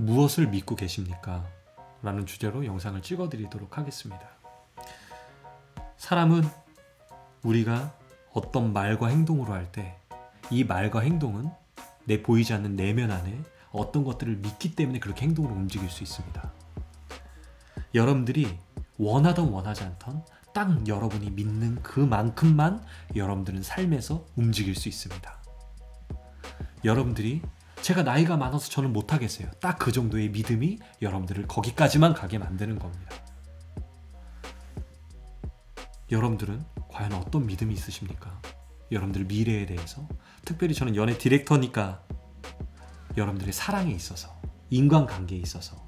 무엇을 믿고 계십니까? 라는 주제로 영상을 찍어드리도록 하겠습니다. 사람은 우리가 어떤 말과 행동으로 할 때 이 말과 행동은 내 보이지 않는 내면 안에 어떤 것들을 믿기 때문에 그렇게 행동으로 움직일 수 있습니다. 여러분들이 원하던 원하지 않던 딱 여러분이 믿는 그만큼만 여러분들은 삶에서 움직일 수 있습니다. 여러분들이 제가 나이가 많아서 저는 못하겠어요. 딱 그 정도의 믿음이 여러분들을 거기까지만 가게 만드는 겁니다. 여러분들은 과연 어떤 믿음이 있으십니까? 여러분들 미래에 대해서, 특별히 저는 연애 디렉터니까 여러분들의 사랑에 있어서, 인간관계에 있어서,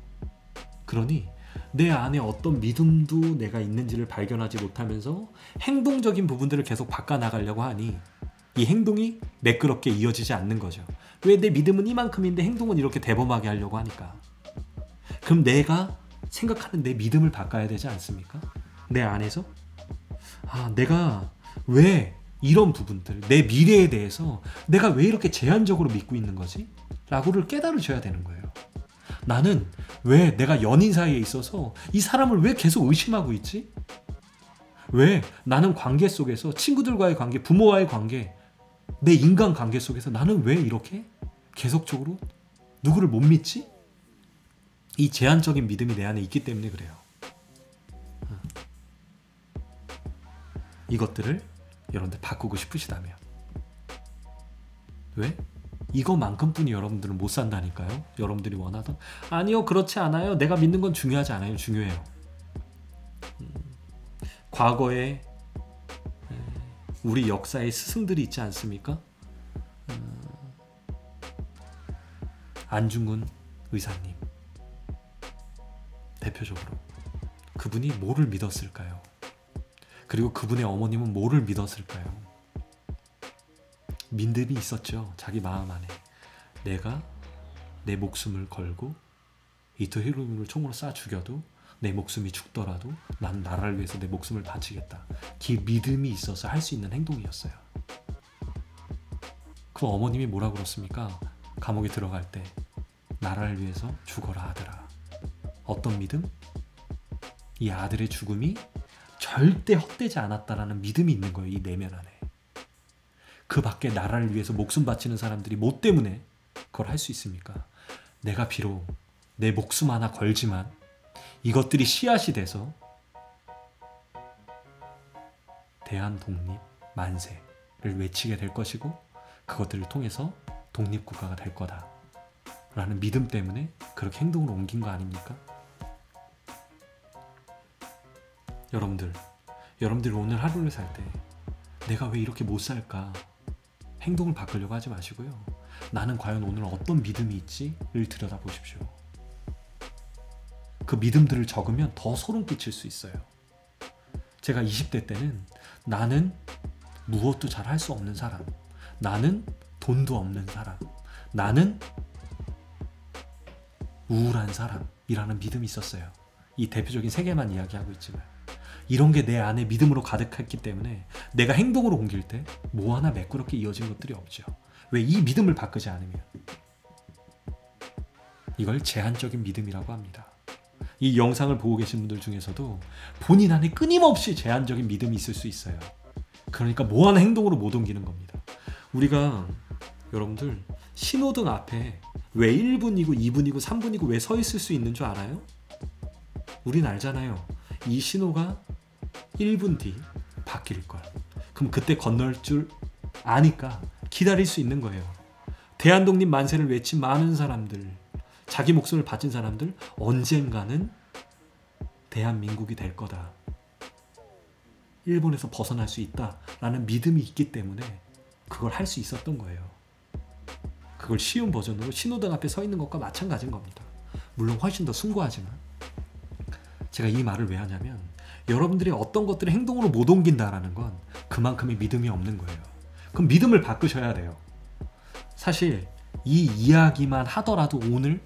그러니 내 안에 어떤 믿음도 내가 있는지를 발견하지 못하면서 행동적인 부분들을 계속 바꿔나가려고 하니 이 행동이 매끄럽게 이어지지 않는 거죠. 왜? 내 믿음은 이만큼인데 행동은 이렇게 대범하게 하려고 하니까. 그럼 내가 생각하는 내 믿음을 바꿔야 되지 않습니까? 내 안에서 내가 왜 이런 부분들, 내 미래에 대해서 내가 왜 이렇게 제한적으로 믿고 있는 거지? 라고를 깨달으셔야 되는 거예요. 나는 왜 내가 연인 사이에 있어서 이 사람을 왜 계속 의심하고 있지? 왜 나는 관계 속에서, 친구들과의 관계, 부모와의 관계, 내 인간관계 속에서 나는 왜 이렇게 계속적으로 누구를 못 믿지? 이 제한적인 믿음이 내 안에 있기 때문에 그래요. 이것들을 여러분들 바꾸고 싶으시다면, 왜? 이거만큼뿐이 여러분들은 못 산다니까요. 여러분들이 원하던. 아니요, 그렇지 않아요. 내가 믿는 건 중요하지 않아요. 중요해요. 과거에 우리 역사의 스승들이 있지 않습니까? 안중근 의사님 대표적으로. 그분이 뭐를 믿었을까요? 그리고 그분의 어머님은 뭐를 믿었을까요? 믿음이 있었죠. 자기 마음 안에. 내가 내 목숨을 걸고 이토 히로부미를 총으로 쏴 죽여도, 내 목숨이 죽더라도 난 나라를 위해서 내 목숨을 바치겠다. 그 믿음이 있어서 할 수 있는 행동이었어요. 그 어머님이 뭐라 그랬습니까? 감옥에 들어갈 때 나라를 위해서 죽어라 아들아. 어떤 믿음? 이 아들의 죽음이 절대 헛되지 않았다라는 믿음이 있는 거예요. 이 내면 안에. 그 밖에 나라를 위해서 목숨 바치는 사람들이 뭐 때문에 그걸 할 수 있습니까? 내가 비록 내 목숨 하나 걸지만 이것들이 씨앗이 돼서 대한 독립 만세를 외치게 될 것이고, 그것들을 통해서 독립국가가 될 거다 라는 믿음 때문에 그렇게 행동으로 옮긴 거 아닙니까? 여러분들 오늘 하루를 살 때 내가 왜 이렇게 못 살까? 행동을 바꾸려고 하지 마시고요. 나는 과연 오늘 어떤 믿음이 있지를 들여다보십시오. 그 믿음들을 적으면 더 소름 끼칠 수 있어요. 제가 20대 때는 나는 무엇도 잘 할 수 없는 사람, 나는 돈도 없는 사람, 나는 우울한 사람이라는 믿음이 있었어요. 이 대표적인 세 개만 이야기하고 있지만, 이런 게 내 안에 믿음으로 가득했기 때문에 내가 행동으로 옮길 때 뭐 하나 매끄럽게 이어진 것들이 없죠. 왜? 이 믿음을 바꾸지 않으면. 이걸 제한적인 믿음이라고 합니다. 이 영상을 보고 계신 분들 중에서도 본인 안에 끊임없이 제한적인 믿음이 있을 수 있어요. 그러니까 뭐 하나 행동으로 못 옮기는 겁니다. 우리가 여러분들 신호등 앞에 왜 1분이고 2분이고 3분이고 왜 서 있을 수 있는 줄 알아요? 우린 알잖아요. 이 신호가 1분 뒤 바뀔 걸. 그럼 그때 건널 줄 아니까 기다릴 수 있는 거예요. 대한독립 만세를 외친 많은 사람들, 자기 목숨을 바친 사람들, 언젠가는 대한민국이 될 거다, 일본에서 벗어날 수 있다라는 믿음이 있기 때문에 그걸 할 수 있었던 거예요. 그걸 쉬운 버전으로 신호등 앞에 서 있는 것과 마찬가지인 겁니다. 물론 훨씬 더 숭고하지만. 제가 이 말을 왜 하냐면, 여러분들이 어떤 것들을 행동으로 못 옮긴다라는 건 그만큼의 믿음이 없는 거예요. 그럼 믿음을 바꾸셔야 돼요. 사실 이 이야기만 하더라도 오늘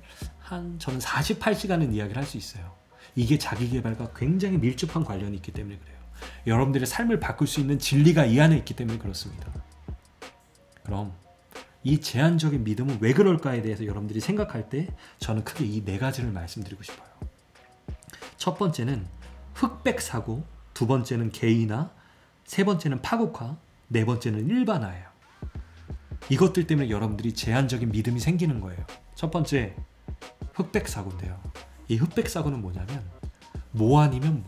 저는 48시간은 이야기를 할 수 있어요. 이게 자기계발과 굉장히 밀접한 관련이 있기 때문에 그래요. 여러분들의 삶을 바꿀 수 있는 진리가 이 안에 있기 때문에 그렇습니다. 그럼 이 제한적인 믿음은 왜 그럴까에 대해서 여러분들이 생각할 때 저는 크게 이 네 가지를 말씀드리고 싶어요. 첫 번째는 흑백 사고, 두 번째는 개인화, 세 번째는 파국화, 네 번째는 일반화예요. 이것들 때문에 여러분들이 제한적인 믿음이 생기는 거예요. 첫 번째, 흑백 사고인데요. 이 흑백 사고는 뭐냐면 뭐 아니면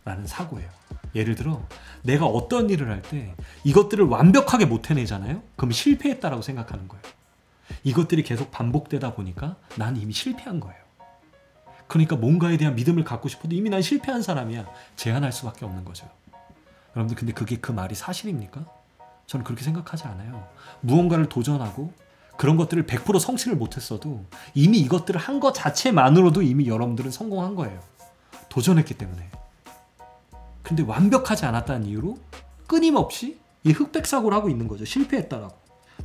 뭐라는 사고예요. 예를 들어 내가 어떤 일을 할 때 이것들을 완벽하게 못 해내잖아요. 그럼 실패했다라고 생각하는 거예요. 이것들이 계속 반복되다 보니까 난 이미 실패한 거예요. 그러니까 뭔가에 대한 믿음을 갖고 싶어도 이미 난 실패한 사람이야. 제한할 수밖에 없는 거죠. 여러분들 근데 그게 그 말이 사실입니까? 저는 그렇게 생각하지 않아요. 무언가를 도전하고 그런 것들을 100% 성취를 못했어도 이미 이것들을 한 것 자체만으로도 이미 여러분들은 성공한 거예요. 도전했기 때문에. 근데 완벽하지 않았다는 이유로 끊임없이 이 흑백 사고를 하고 있는 거죠. 실패했다라고.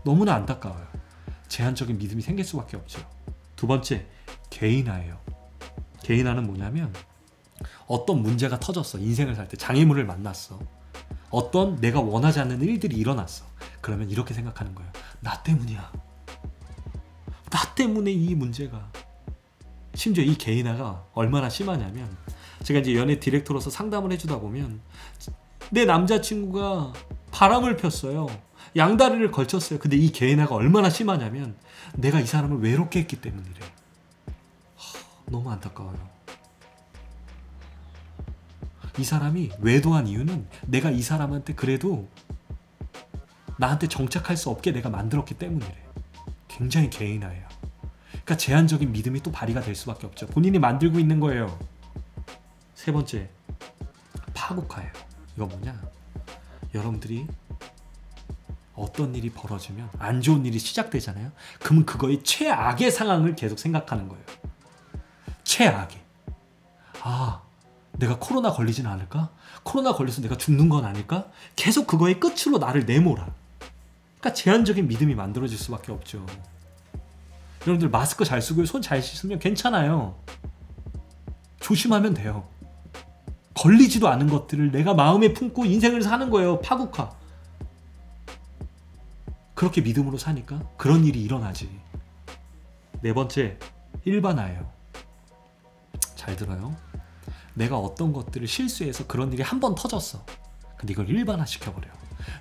너무나 안타까워요. 제한적인 믿음이 생길 수밖에 없죠. 두 번째, 개인화예요. 개인화는 뭐냐면 어떤 문제가 터졌어. 인생을 살 때 장애물을 만났어. 어떤 내가 원하지 않는 일들이 일어났어. 그러면 이렇게 생각하는 거예요. 나 때문이야. 나 때문에 이 문제가. 심지어 이 개인화가 얼마나 심하냐면 제가 이제 연애 디렉터로서 상담을 해주다 보면 내 남자친구가 바람을 폈어요. 양다리를 걸쳤어요. 근데 이 개인화가 얼마나 심하냐면 내가 이 사람을 외롭게 했기 때문이래. 너무 안타까워요. 이 사람이 외도한 이유는 내가 이 사람한테 그래도 나한테 정착할 수 없게 내가 만들었기 때문이래. 굉장히 개인화예요. 그러니까 제한적인 믿음이 또 발휘가 될 수밖에 없죠. 본인이 만들고 있는 거예요. 세 번째, 파국화예요. 이건 뭐냐? 여러분들이 어떤 일이 벌어지면 안 좋은 일이 시작되잖아요. 그러면 그거의 최악의 상황을 계속 생각하는 거예요. 최악의. 내가 코로나 걸리진 않을까? 코로나 걸려서 내가 죽는 건 아닐까? 계속 그거의 끝으로 나를 내몰아. 그러니까 제한적인 믿음이 만들어질 수밖에 없죠. 여러분들 마스크 잘 쓰고 손 잘 씻으면 괜찮아요. 조심하면 돼요. 걸리지도 않은 것들을 내가 마음에 품고 인생을 사는 거예요. 파국화. 그렇게 믿음으로 사니까 그런 일이 일어나지. 네 번째, 일반화예요. 잘 들어요. 내가 어떤 것들을 실수해서 그런 일이 한 번 터졌어. 근데 이걸 일반화 시켜버려요.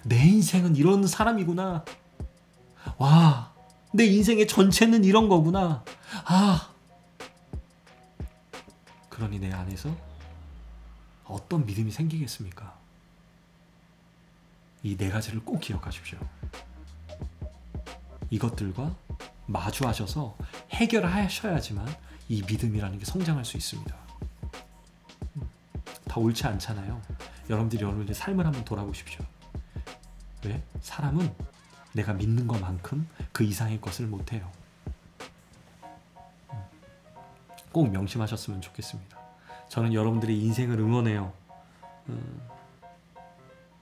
내 인생은 이런 사람이구나. 와, 내 인생의 전체는 이런 거구나. 그러니 내 안에서 어떤 믿음이 생기겠습니까? 이 네 가지를 꼭 기억하십시오. 이것들과 마주하셔서 해결하셔야지만 이 믿음이라는 게 성장할 수 있습니다. 다 옳지 않잖아요. 여러분들의 삶을 한번 돌아보십시오. 왜? 사람은 내가 믿는 것만큼 그 이상의 것을 못해요. 꼭 명심하셨으면 좋겠습니다. 저는 여러분들의 인생을 응원해요.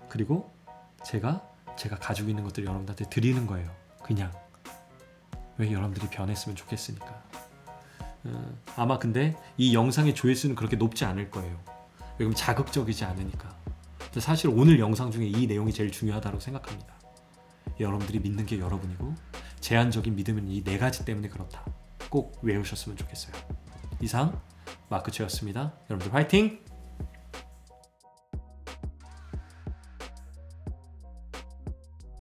그리고 제가 가지고 있는 것들을 여러분들한테 드리는 거예요. 그냥. 왜? 여러분들이 변했으면 좋겠으니까. 아마 근데 이 영상의 조회수는 그렇게 높지 않을 거예요. 왜냐면 자극적이지 않으니까. 사실 오늘 영상 중에 이 내용이 제일 중요하다고 생각합니다. 여러분들이 믿는 게 여러분이고 제한적인 믿음은 이 네 가지 때문에 그렇다. 꼭 외우셨으면 좋겠어요. 이상 마크최였습니다. 여러분들 화이팅!